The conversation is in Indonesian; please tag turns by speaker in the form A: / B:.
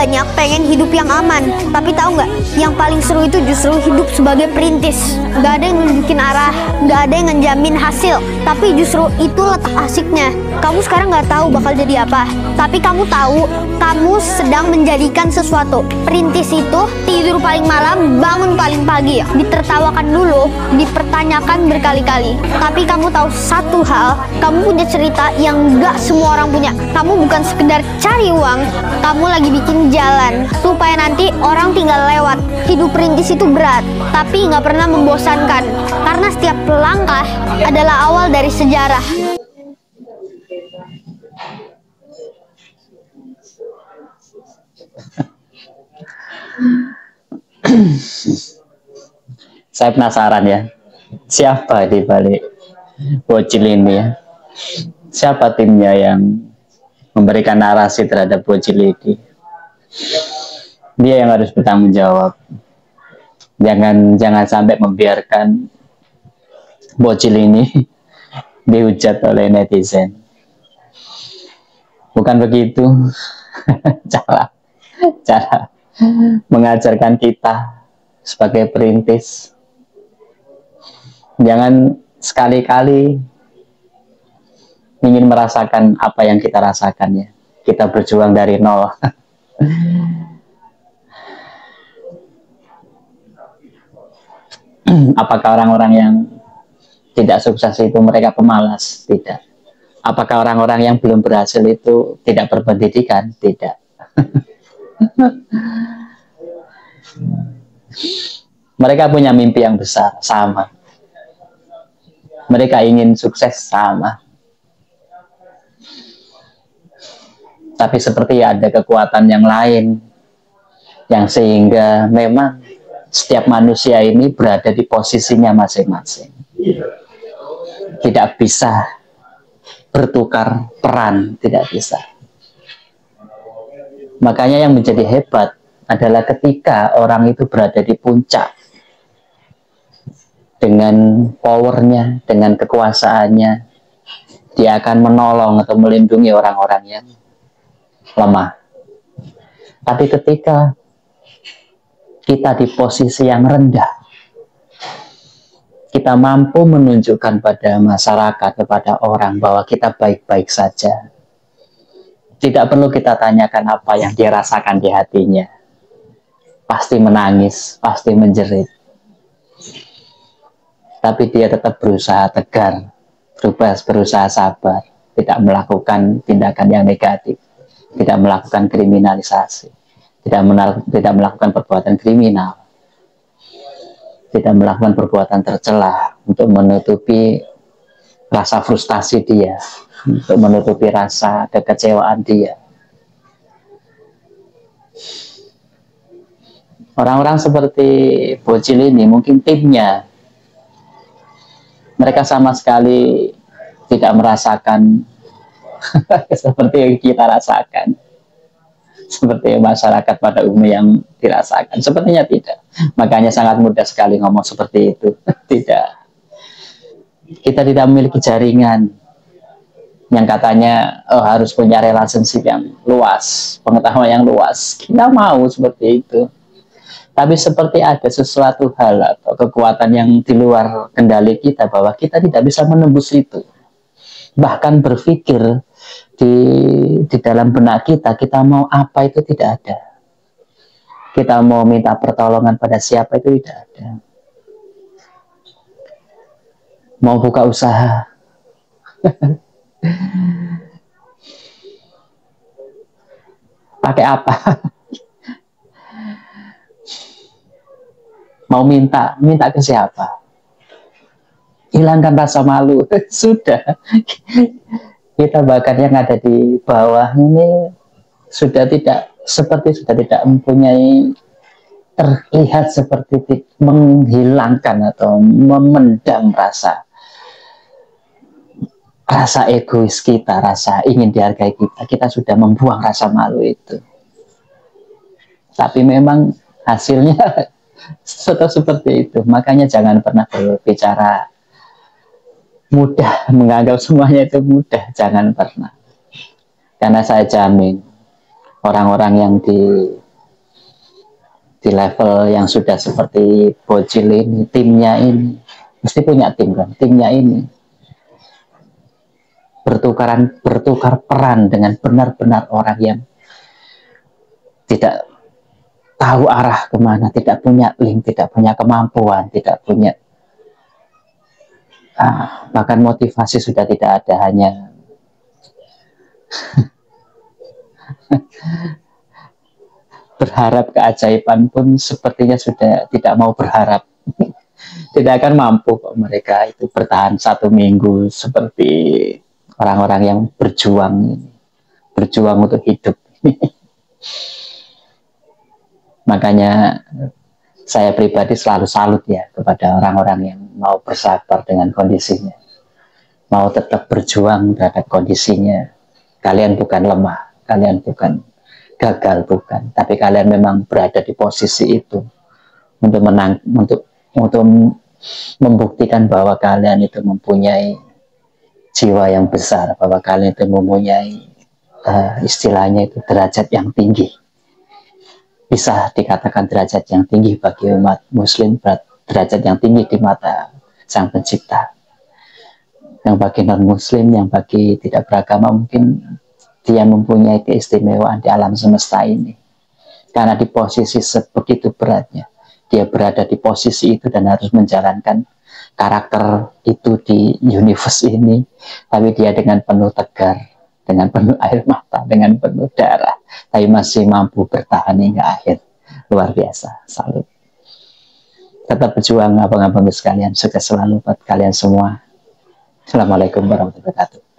A: banyak pengen hidup yang aman, tapi tahu nggak? Yang paling seru itu justru hidup sebagai perintis. Nggak ada yang nunjukin arah, nggak ada yang ngejamin hasil, tapi justru itu letak asiknya. Kamu sekarang nggak tahu bakal jadi apa, tapi kamu tahu kamu sedang menjadikan sesuatu. Perintis itu tidur paling malam, bangun paling pagi, ditertawakan dulu, dipertanyakan berkali-kali. Tapi kamu tahu satu hal, kamu punya cerita yang nggak semua orang punya. Kamu bukan sekedar cari uang, kamu lagi bikin jalan supaya nanti orang tinggal lewat. Hidup perintis itu berat, tapi nggak pernah membosankan, karena setiap langkah adalah awal dari sejarah.
B: Saya penasaran ya, siapa di balik bocil ini ya? Siapa timnya yang memberikan narasi terhadap bocil ini? Dia yang harus bertanggung jawab. Jangan sampai membiarkan bocil ini dihujat oleh netizen. Bukan begitu cara mengajarkan kita sebagai perintis. Jangan sekali-kali ingin merasakan apa yang kita rasakan ya. Kita berjuang dari nol. Apakah orang-orang yang tidak sukses itu mereka pemalas? Tidak. Apakah orang-orang yang belum berhasil itu tidak berpendidikan? Tidak. Mereka punya mimpi yang besar, sama. Mereka ingin sukses, sama. Tapi seperti ada kekuatan yang lain, yang sehingga memang setiap manusia ini berada di posisinya masing-masing. Tidak bisa bertukar peran, tidak bisa. Makanya yang menjadi hebat adalah ketika orang itu berada di puncak, dengan powernya, dengan kekuasaannya, dia akan menolong atau melindungi orang-orang yang lemah. Tapi ketika kita di posisi yang rendah, kita mampu menunjukkan pada masyarakat, kepada orang bahwa kita baik-baik saja. Tidak perlu kita tanyakan apa yang dia rasakan di hatinya. Pasti menangis, pasti menjerit. Tapi dia tetap berusaha tegar, berusaha sabar, tidak melakukan tindakan yang negatif, tidak melakukan kriminalisasi, tidak melakukan perbuatan kriminal, tidak melakukan perbuatan tercela untuk menutupi rasa frustasi dia, untuk menutupi rasa kekecewaan dia. Orang-orang seperti bocil ini, mungkin timnya, mereka sama sekali tidak merasakan seperti yang kita rasakan, seperti masyarakat pada umumnya yang dirasakan. Sepertinya tidak. Makanya sangat mudah sekali ngomong seperti itu. Tidak. Kita tidak memiliki jaringan yang katanya harus punya relationship yang luas, pengetahuan yang luas. Kita mau seperti itu. Tapi seperti ada sesuatu hal atau kekuatan yang di luar kendali kita, bahwa kita tidak bisa menembus itu. Bahkan berpikir di dalam benak kita mau apa itu tidak ada. Kita mau minta pertolongan pada siapa itu tidak ada. Mau buka usaha, pakai apa? Mau minta ke siapa? Hilangkan rasa malu. Sudah. Kita bahkan yang ada di bawah ini sudah tidak mempunyai, terlihat seperti menghilangkan atau memendam rasa egois kita, rasa ingin dihargai kita. Kita sudah membuang rasa malu itu. Tapi memang hasilnya seperti itu. Makanya jangan pernah berbicara mudah, menganggap semuanya itu mudah. Jangan pernah. Karena saya jamin orang-orang yang di level yang sudah seperti Bocil ini, timnya ini, mesti punya tim kan, timnya ini bertukar peran dengan benar-benar orang yang tidak tahu arah kemana, tidak punya link, tidak punya kemampuan, tidak punya bahkan motivasi sudah tidak ada, hanya berharap keajaiban pun sepertinya sudah tidak mau berharap. Tidak akan mampu kok mereka itu bertahan 1 minggu seperti orang-orang yang berjuang untuk hidup. Makanya saya pribadi selalu salut ya kepada orang-orang yang mau bersabar dengan kondisinya, mau tetap berjuang terhadap kondisinya. Kalian bukan lemah, kalian bukan gagal, bukan, tapi kalian memang berada di posisi itu untuk untuk membuktikan bahwa kalian itu mempunyai jiwa yang besar, bahwa kalian itu mempunyai istilahnya itu derajat yang tinggi. Bisa dikatakan derajat yang tinggi bagi umat muslim, derajat yang tinggi di mata Sang Pencipta. Yang bagi non muslim, yang bagi tidak beragama, mungkin dia mempunyai keistimewaan di alam semesta ini. Karena di posisi sebegitu beratnya, dia berada di posisi itu dan harus menjalankan karakter itu di universe ini, tapi dia dengan penuh tegar, dengan penuh air mata, dengan penuh darah, tapi masih mampu bertahan hingga akhir. Luar biasa, salut. Tetap berjuang abang-abang sekalian, sukses selalu buat kalian semua. Assalamualaikum warahmatullahi wabarakatuh.